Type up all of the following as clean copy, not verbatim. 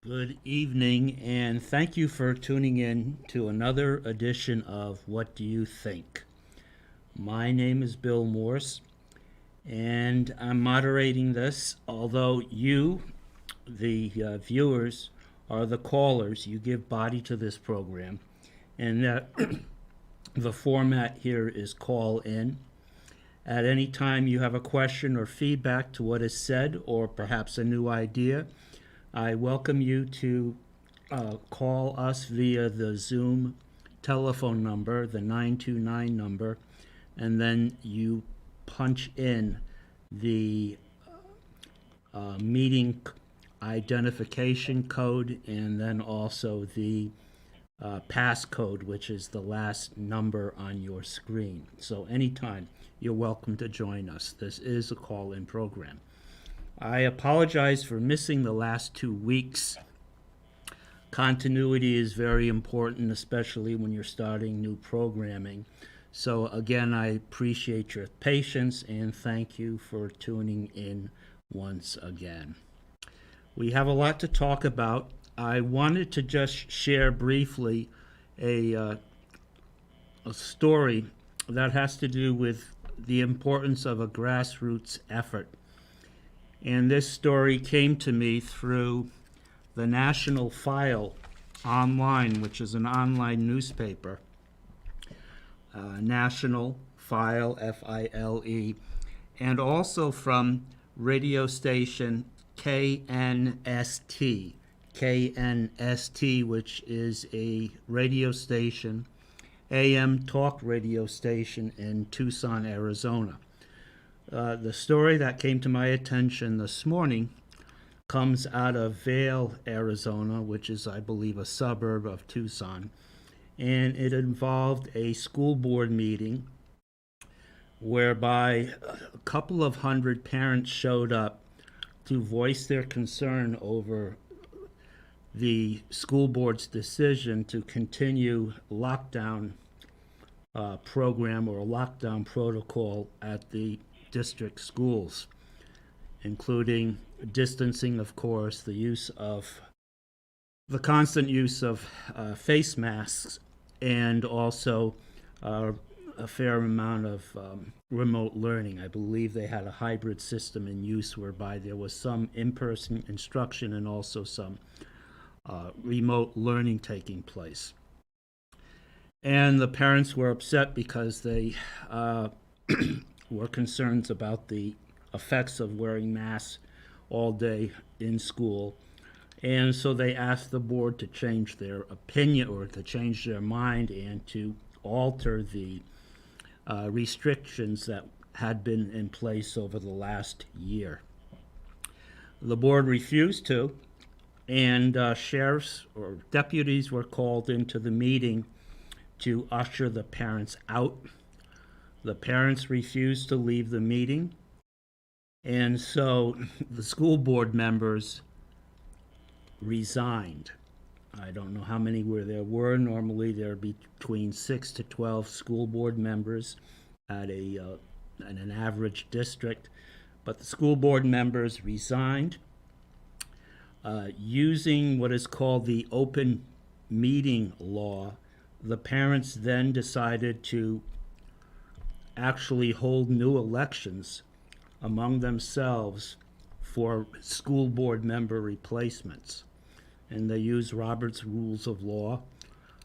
Good evening, and thank you for tuning in to another edition of What Do You Think? My name is Bill Morse, and I'm moderating this. Although you, the viewers, are the callers, you give body to this program, and the format here is call in. At any time you have a question or feedback to what is said, or perhaps a new idea, I welcome you to call us via the Zoom telephone number, the 929 number, and then you punch in the meeting identification code and then also the passcode, which is the last number on your screen. So anytime, you're welcome to join us. This is a call-in program. I apologize for missing the last 2 weeks. Continuity is very important, especially when you're starting new programming. So again, I appreciate your patience and thank you for tuning in once again. We have a lot to talk about. I wanted to just share briefly a story that has to do with the importance of a grassroots effort. And this story came to me through the National File online, which is an online newspaper. National File, F-I-L-E, and also from radio station KNST. KNST, which is a radio station, AM talk radio station in Tucson, Arizona. The story that came to my attention this morning comes out of Vail, Arizona, which is, I believe, a suburb of Tucson. And it involved a school board meeting whereby a couple of hundred parents showed up to voice their concern over the school board's decision to continue lockdown program or lockdown protocol at the district schools, including distancing, of course, the constant use of face masks, and also a fair amount of remote learning. I believe they had a hybrid system in use whereby there was some in-person instruction and also some remote learning taking place. And the parents were upset because they were concerned about the effects of wearing masks all day in school. And so they asked the board to change their opinion or to change their mind and to alter the restrictions that had been in place over the last year. The board refused to, and sheriffs or deputies were called into the meeting to usher the parents out. The parents refused to leave the meeting, and so the school board members resigned. I don't know how many there were. Normally there are between 6 to 12 school board members at an average district, but the school board members resigned. Using what is called the open meeting law, the parents then decided to actually hold new elections among themselves for school board member replacements. And they used Robert's Rules of Law.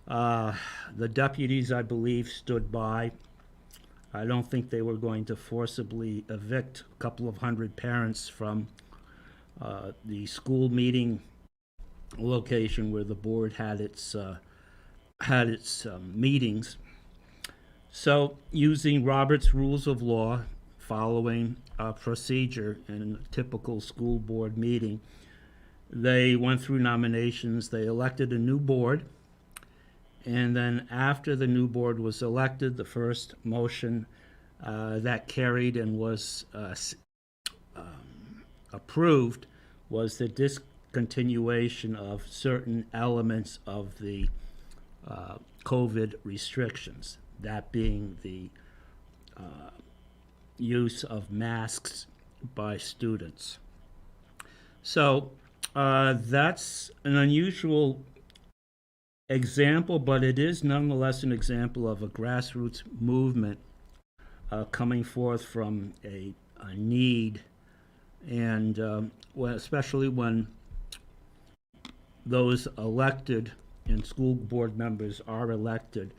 The deputies, I believe, stood by. I don't think they were going to forcibly evict a couple of hundred parents from the school meeting location where the board had its meetings. So, using Robert's Rules of Law, following a procedure in a typical school board meeting, they went through nominations. They elected a new board, and then after the new board was elected, the first motion that carried and was approved was the discontinuation of certain elements of the COVID restrictions, that being the use of masks by students. So That's an unusual example, but it is nonetheless an example of a grassroots movement coming forth from a need, and especially when those elected and school board members are elected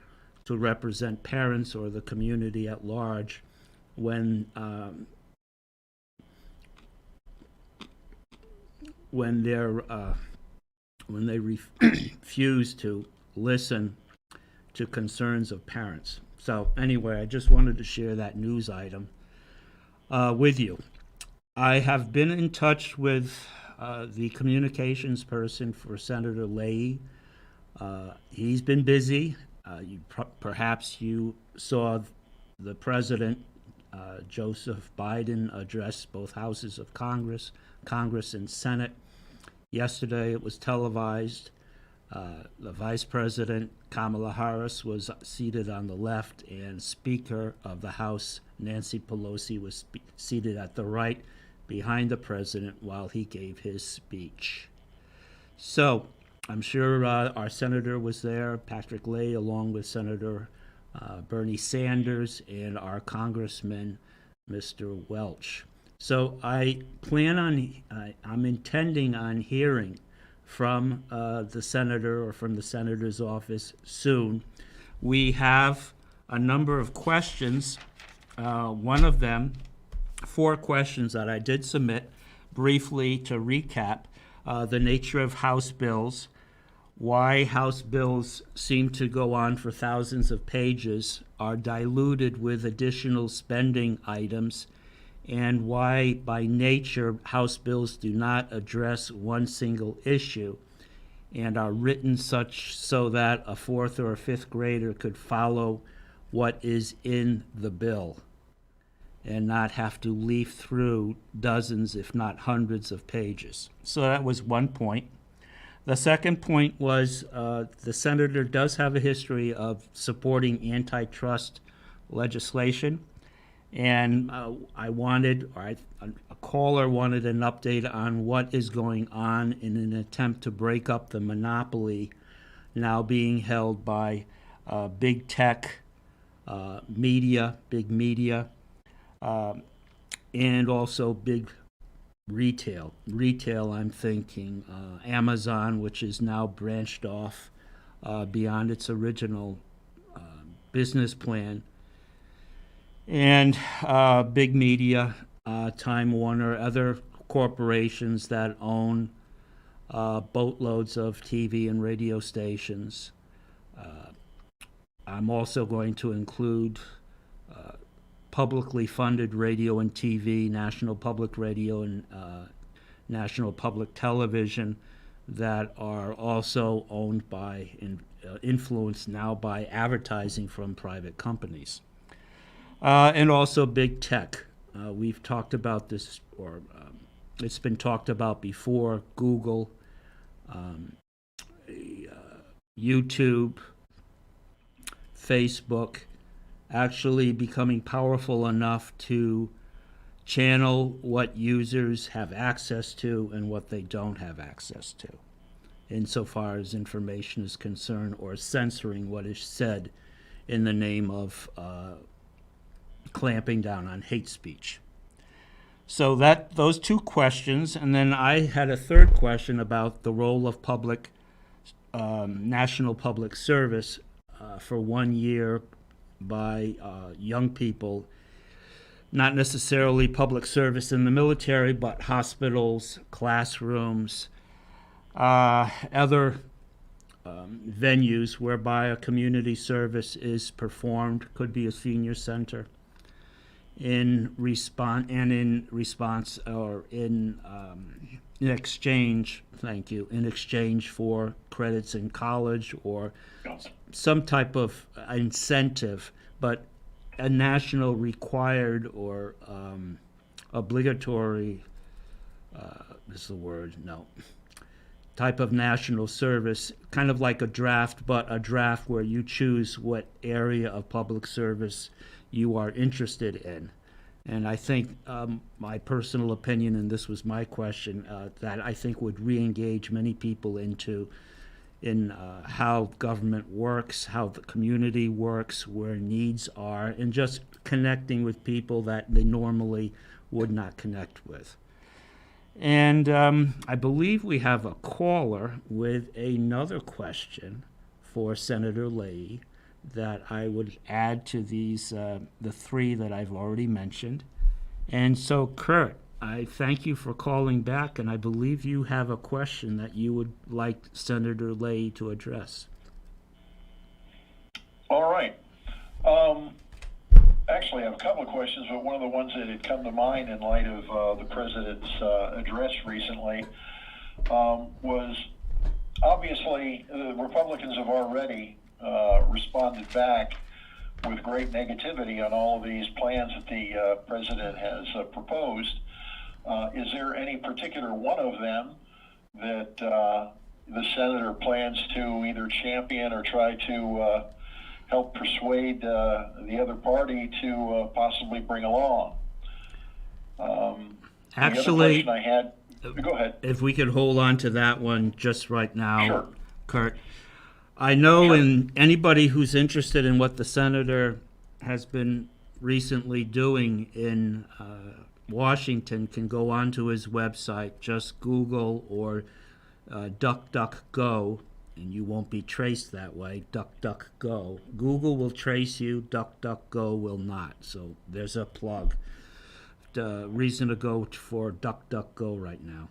to represent parents or the community at large, when when they're when they refuse to listen to concerns of parents. So anyway, I just wanted to share that news item with you. I have been in touch with the communications person for Senator Leahy. He's been busy. Perhaps you saw the president, Joseph Biden, address both houses of Congress and Senate. Yesterday it was televised. The Vice President, Kamala Harris, was seated on the left, and Speaker of the House, Nancy Pelosi, was seated at the right behind the president while he gave his speech. So I'm sure our senator was there, Patrick Leahy, along with Senator Bernie Sanders and our Congressman, Mr. Welch. So I'm intending on hearing from the senator or from the senator's office soon. We have a number of questions. One of them, 4 questions that I did submit briefly to recap the nature of House bills, why House bills seem to go on for thousands of pages, are diluted with additional spending items, and why, by nature, House bills do not address one single issue and are written such so that a 4th or a 5th grader could follow what is in the bill and not have to leaf through dozens, if not hundreds, of pages. So that was one point. The second point was the senator does have a history of supporting antitrust legislation. And a caller wanted an update on what is going on in an attempt to break up the monopoly now being held by big tech, big media, and also big retail. Retail, I'm thinking Amazon, which is now branched off beyond its original business plan, and big media, Time Warner, other corporations that own boatloads of TV and radio stations. I'm also going to include publicly funded radio and TV, National Public Radio and National Public Television, that are also owned by and influenced now by advertising from private companies. And also big tech. We've talked about this, or it's been talked about before. Google, YouTube, Facebook, actually becoming powerful enough to channel what users have access to and what they don't have access to, insofar as information is concerned, or censoring what is said in the name of clamping down on hate speech. So those 2 questions, and then I had a third question about the role of national public service for 1 year by young people, not necessarily public service in the military, but hospitals, classrooms, other venues whereby a community service is performed, could be a senior center, in exchange for credits in college, or some type of incentive, but a national required or obligatory is the word, no, type of national service, kind of like a draft, but a draft where you choose what area of public service you are interested in. And I think my personal opinion, and this was my question, that I think would re-engage many people in how government works, how the community works, where needs are, and just connecting with people that they normally would not connect with. And I believe we have a caller with another question for Senator Leahy that I would add to these, the three that I've already mentioned. And so, Kurt, I thank you for calling back, and I believe you have a question that you would like Senator Leahy to address. All right. Actually, I have a couple of questions, but one of the ones that had come to mind in light of the president's address recently was obviously the Republicans have already responded back with great negativity on all of these plans that the president has proposed. Is there any particular one of them that the senator plans to either champion or try to help persuade the other party to possibly bring along? Actually, the other question I had, go ahead. If we could hold on to that one just right now, Sure. Kurt. I know Sure. in anybody who's interested in what the senator has been recently doing in Washington can go onto his website, just Google or DuckDuckGo, and you won't be traced that way, DuckDuckGo. Google will trace you, DuckDuckGo will not. So there's a plug. Reason to go for DuckDuckGo right now.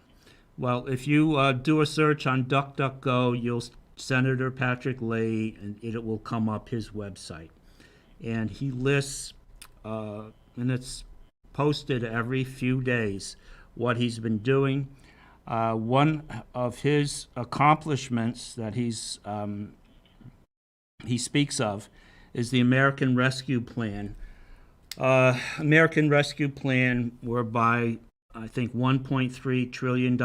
Well, if you do a search on DuckDuckGo, you'll Senator Patrick Leahy, and it will come up his website. And he lists, and it's posted every few days, what he's been doing. One of his accomplishments that he speaks of is the American Rescue Plan. American Rescue Plan, whereby I think $1.3 trillion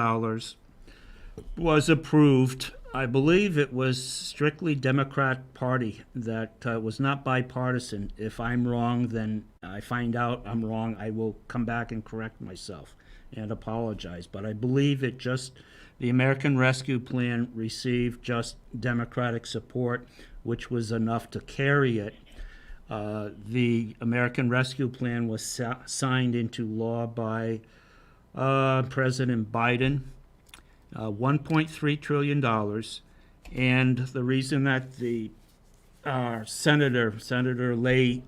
was approved. I believe it was strictly Democrat Party, that was not bipartisan. If I'm wrong, then I find out I'm wrong, I will come back and correct myself and apologize. But I believe the American Rescue Plan received just Democratic support, which was enough to carry it. The American Rescue Plan was signed into law by President Biden. $1.3 trillion, and the reason that the Senator Leahy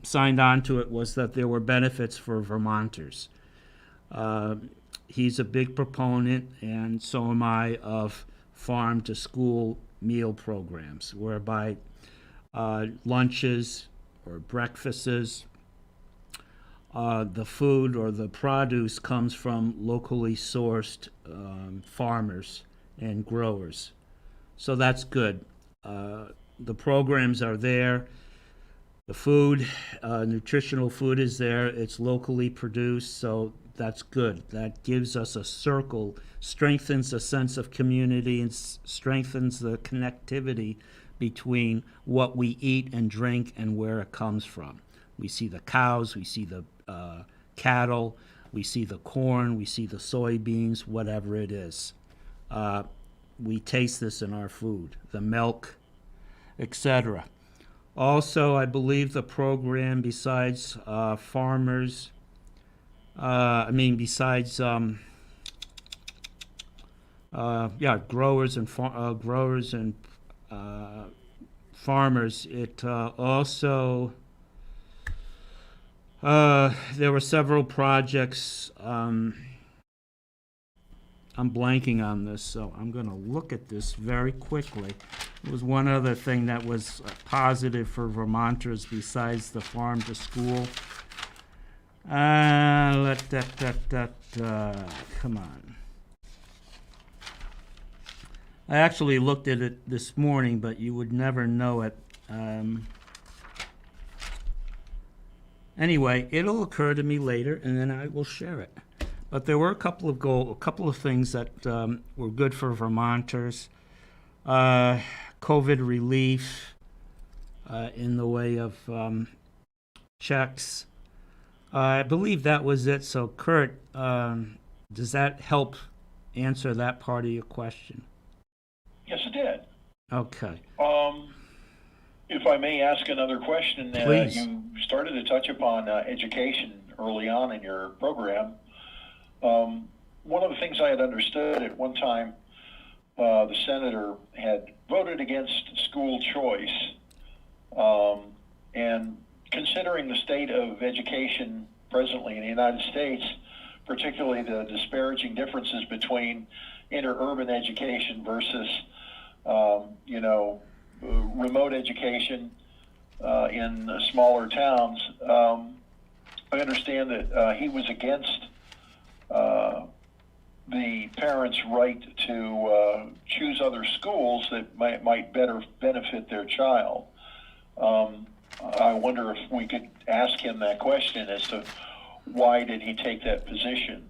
signed on to it was that there were benefits for Vermonters. He's a big proponent, and so am I, of farm-to-school meal programs, whereby lunches or breakfasts, the food or the produce comes from locally sourced farmers and growers. So that's good. The programs are there. The food, nutritional food is there. It's locally produced, so that's good. That gives us a circle, strengthens a sense of community, and strengthens the connectivity between what we eat and drink and where it comes from. We see the cows, we see the cattle, we see the corn, we see the soybeans, whatever it is. We taste this in our food, the milk, etc. Also, I believe the program, besides farmers, besides growers and farmers, it also there were several projects. I'm blanking on this, so I'm going to look at this very quickly. There was one other thing that was positive for Vermonters besides the farm to school. Come on. I actually looked at it this morning, but you would never know it. Anyway, it'll occur to me later, and then I will share it. But there were a couple of things that were good for Vermonters. COVID relief in the way of checks. I believe that was it. So, Kurt, does that help answer that part of your question? Yes, it did. Okay. If I may ask another question, Please. you started to touch upon education early on in your program. One of the things I had understood at one time, the senator had voted against school choice, and considering the state of education presently in the United States, particularly the disparaging differences between interurban education versus, remote education in smaller towns. I understand that he was against the parents' right to choose other schools that might better benefit their child. I wonder if we could ask him that question as to why did he take that position?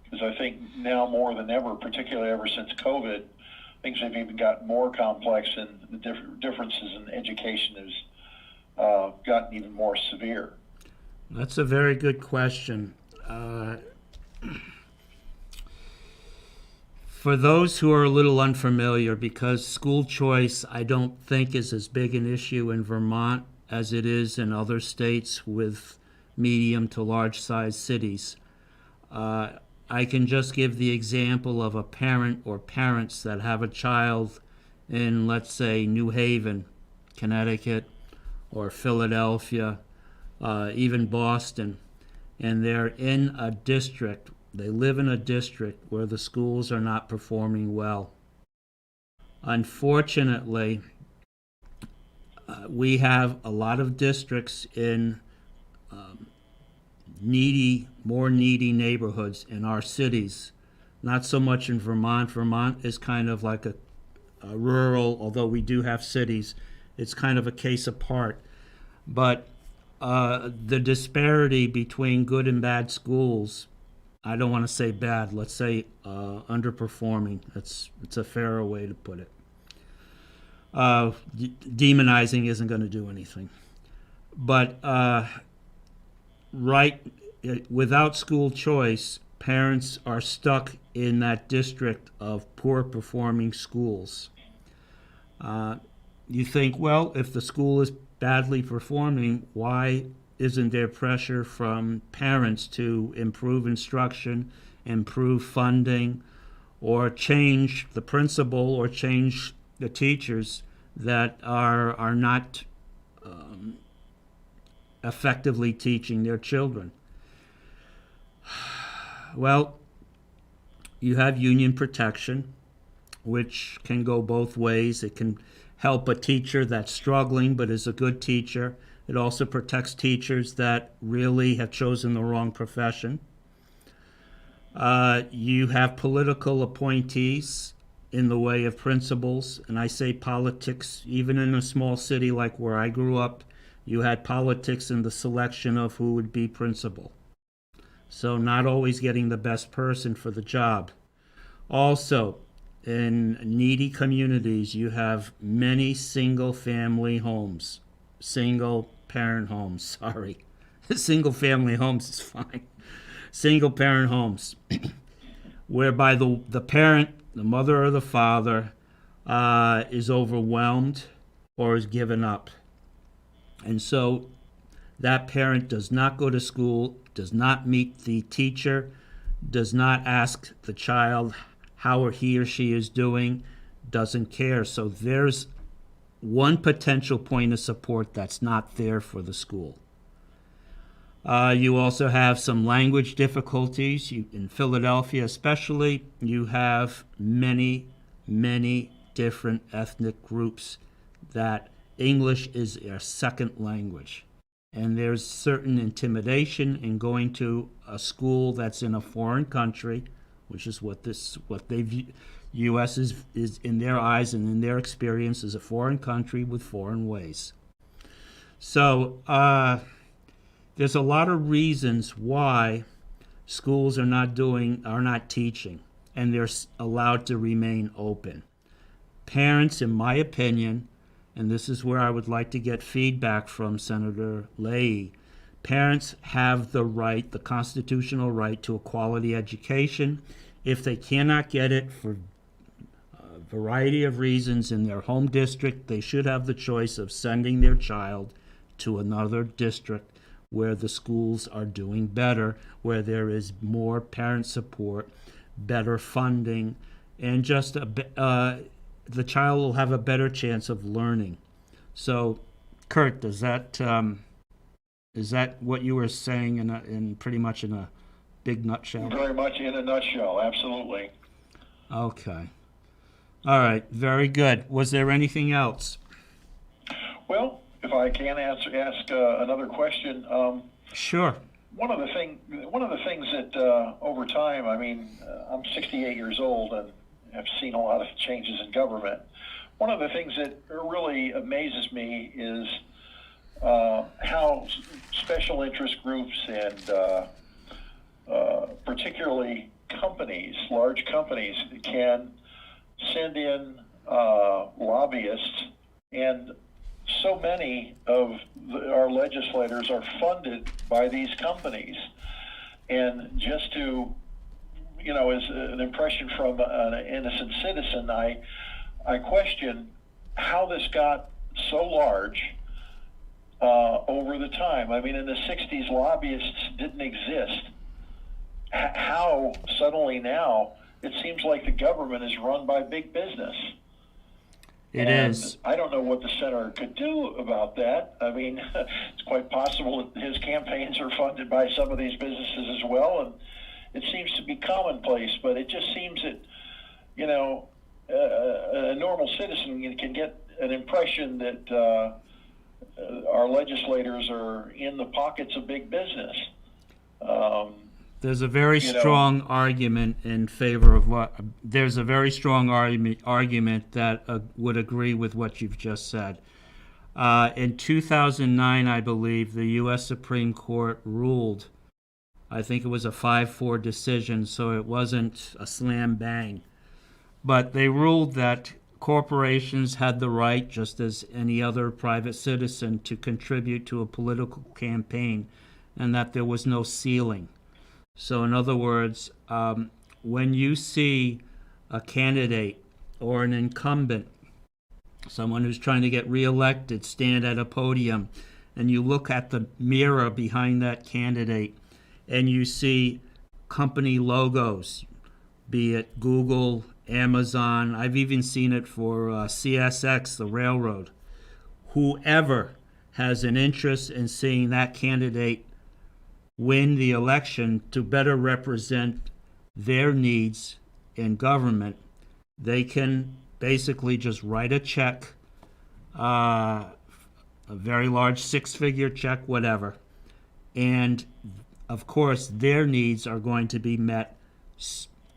Because I think now more than ever, particularly ever since COVID, things have even gotten more complex, and the differences in education has gotten even more severe. That's a very good question. For those who are a little unfamiliar, because school choice I don't think is as big an issue in Vermont as it is in other states with medium to large sized cities. I can just give the example of a parent or parents that have a child in, let's say, New Haven, Connecticut, or Philadelphia, even Boston, and they're in a district, they live in a district where the schools are not performing well. Unfortunately, we have a lot of districts in more needy neighborhoods in our cities. Not so much in Vermont. Vermont is kind of like a rural, although we do have cities, it's kind of a case apart. But the disparity between good and bad schools, I don't want to say bad, let's say underperforming. It's a fairer way to put it. Demonizing isn't going to do anything. But without school choice, parents are stuck in that district of poor performing schools. You think, well, if the school is badly performing, why isn't there pressure from parents to improve instruction, improve funding, or change the principal or change the teachers that are not effectively teaching their children? Well, you have union protection, which can go both ways. It can help a teacher that's struggling but is a good teacher. It also protects teachers that really have chosen the wrong profession. You have political appointees in the way of principals, and I say politics, even in a small city like where I grew up, you had politics in the selection of who would be principal. So not always getting the best person for the job. Also, in needy communities, you have many single family homes. Single parent homes, sorry. Single family homes is fine. Single parent homes, whereby the parent, the mother or the father, is overwhelmed or is given up. And so that parent does not go to school, does not meet the teacher, does not ask the child how he or she is doing, doesn't care. So there's one potential point of support that's not there for the school. You also have some language difficulties. In Philadelphia especially, you have many, many different ethnic groups that English is their second language. And there's certain intimidation in going to a school that's in a foreign country, which is what the U.S. is in their eyes and in their experience is a foreign country with foreign ways. So there's a lot of reasons why schools are not teaching, and they're allowed to remain open. Parents, in my opinion, and this is where I would like to get feedback from Senator Leahy, Parents have the right, the constitutional right, to a quality education. If they cannot get it for a variety of reasons in their home district, they should have the choice of sending their child to another district where the schools are doing better, where there is more parent support, better funding, and just the child will have a better chance of learning. So, Kurt, is that what you were saying in pretty much in a big nutshell? Very much in a nutshell, absolutely. Okay. All right. Very good. Was there anything else? Well, if I can ask another question. Sure. One of the things that over time, I mean, I'm 68 years old and have seen a lot of changes in government. One of the things that really amazes me is how special interest groups and particularly companies, large companies, can send in lobbyists, and so many of our legislators are funded by these companies. And just to, as an impression from an innocent citizen, I question how this got so large over the time. I mean, in the 60s, lobbyists didn't exist. How suddenly now it seems like the government is run by big business? It is. I don't know what the senator could do about that. I mean, it's quite possible that his campaigns are funded by some of these businesses as well, and it seems to be commonplace. But it just seems that, a normal citizen can get an impression that our legislators are in the pockets of big business. There's a very strong argument in favor of there's a very strong argument that would agree with what you've just said. In 2009, I believe, the U.S. Supreme Court ruled, I think it was a 5-4 decision, so it wasn't a slam bang. But they ruled that corporations had the right, just as any other private citizen, to contribute to a political campaign, and that there was no ceiling. So in other words, when you see a candidate or an incumbent, someone who's trying to get reelected, stand at a podium, and you look at the mirror behind that candidate and you see company logos, be it Google, Amazon, I've even seen it for CSX, the railroad. Whoever has an interest in seeing that candidate win the election to better represent their needs in government, they can basically just write a check, a very large 6-figure check, whatever. And of course, their needs are going to be met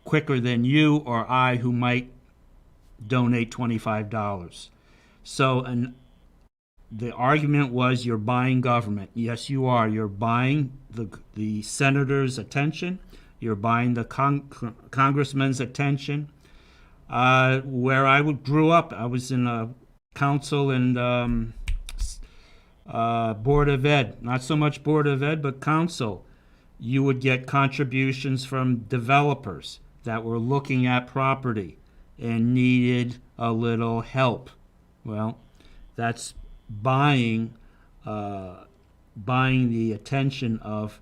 quicker than you or I, who might donate $25. So, the argument was, you're buying government. Yes, you are. You're buying the senator's attention. You're buying the congressman's attention. Where I grew up, I was in a council and Board of Ed. Not so much Board of Ed, but council. You would get contributions from developers that were looking at property and needed a little help. Well, that's buying the attention of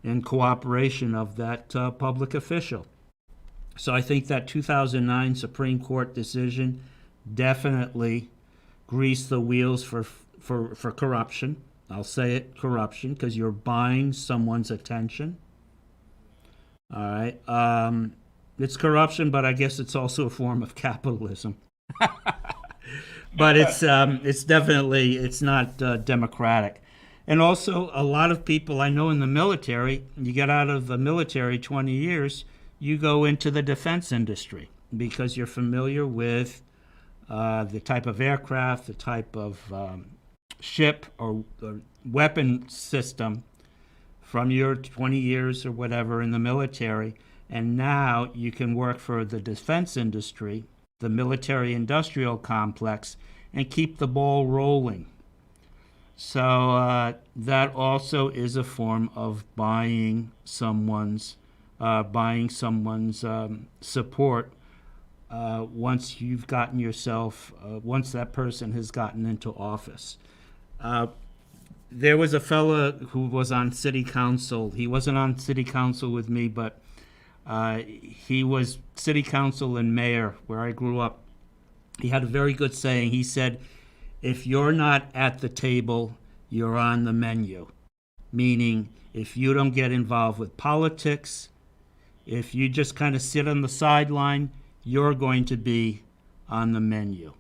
and cooperation of that public official. So I think that 2009 Supreme Court decision definitely greased the wheels for corruption. I'll say it, corruption, because you're buying someone's attention. All right. It's corruption, but I guess it's also a form of capitalism. But it's definitely, it's not democratic. And also, a lot of people I know in the military, you get out of the military 20 years, you go into the defense industry because you're familiar with the type of aircraft, the type of ship or weapon system from your 20 years or whatever in the military. And now you can work for the defense industry, the military industrial complex, and keep the ball rolling. So that also is a form of buying someone's support once you've gotten yourself, once that person has gotten into office. There was a fella who was on city council. He wasn't on city council with me, but he was city council and mayor where I grew up. He had a very good saying. He said, if you're not at the table, you're on the menu. Meaning, if you don't get involved with politics, if you just kind of sit on the sideline, you're going to be on the menu.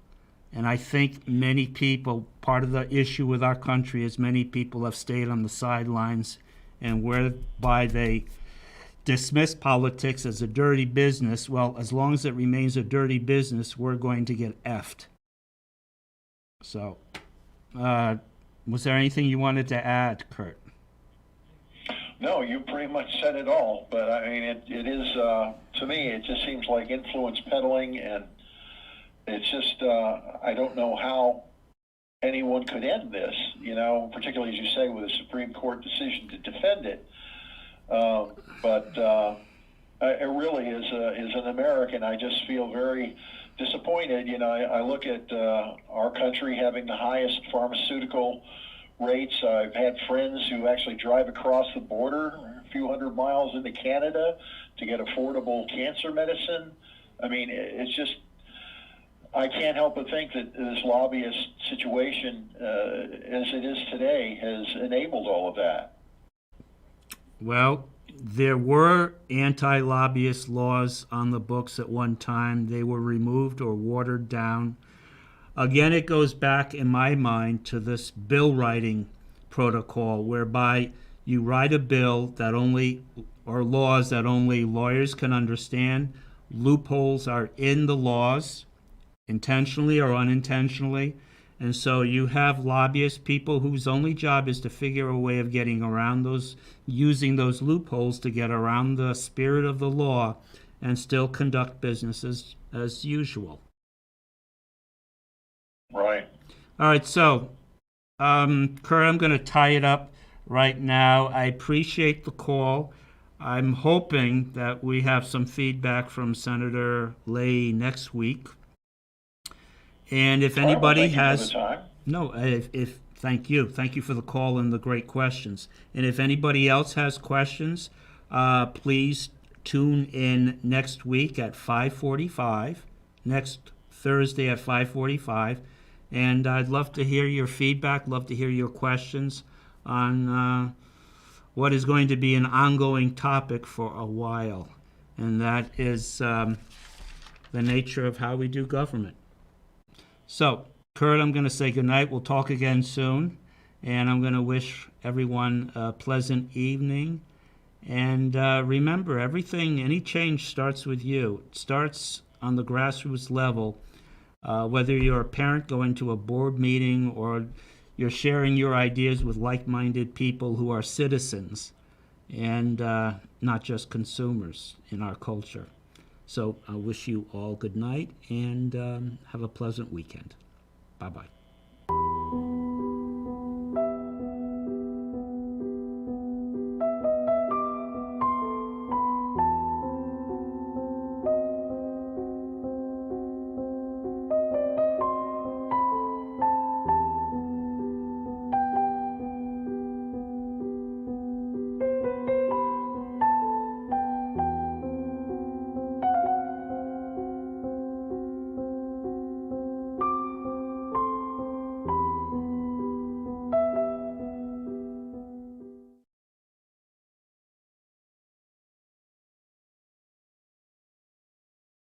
And I think many people, part of the issue with our country is many people have stayed on the sidelines, and whereby they dismiss politics as a dirty business. Well, as long as it remains a dirty business, we're going to get effed. So, was there anything you wanted to add, Kurt? No, you pretty much said it all. But I mean, it is to me, it just seems like influence peddling, and it's just I don't know how anyone could end this. Particularly as you say, with a Supreme Court decision to defend it. But it really is an American. I just feel very disappointed. I look at our country having the highest pharmaceutical rates. I've had friends who actually drive across the border a few hundred miles into Canada to get affordable cancer medicine. I mean, it's just, I can't help but think that this lobbyist situation, as it is today, has enabled all of that. Well, there were anti-lobbyist laws on the books at one time. They were removed or watered down. Again, it goes back in my mind to this bill writing protocol, whereby you write a bill that only, or laws that only lawyers can understand. Loopholes are in the laws, intentionally or unintentionally. And so you have lobbyist people whose only job is to figure a way of getting around those, using those loopholes to get around the spirit of the law and still conduct business as usual. Right. All right, so, Kurt, I'm going to tie it up right now. I appreciate the call. I'm hoping that we have some feedback from Senator Leahy next week. And if anybody has, no, if thank you for the call and the great questions. And if anybody else has questions, please tune in next week at 5:45, next Thursday at 5:45, and I'd love to hear your feedback. Love to hear your questions on what is going to be an ongoing topic for a while, and that is the nature of how we do government. So, Kurt, I'm going to say goodnight. We'll talk again soon. And I'm going to wish everyone a pleasant evening. And remember, any change starts with you. It starts on the grassroots level. Whether you're a parent going to a board meeting or you're sharing your ideas with like-minded people who are citizens and not just consumers in our culture. So I wish you all good night and have a pleasant weekend. Bye-bye.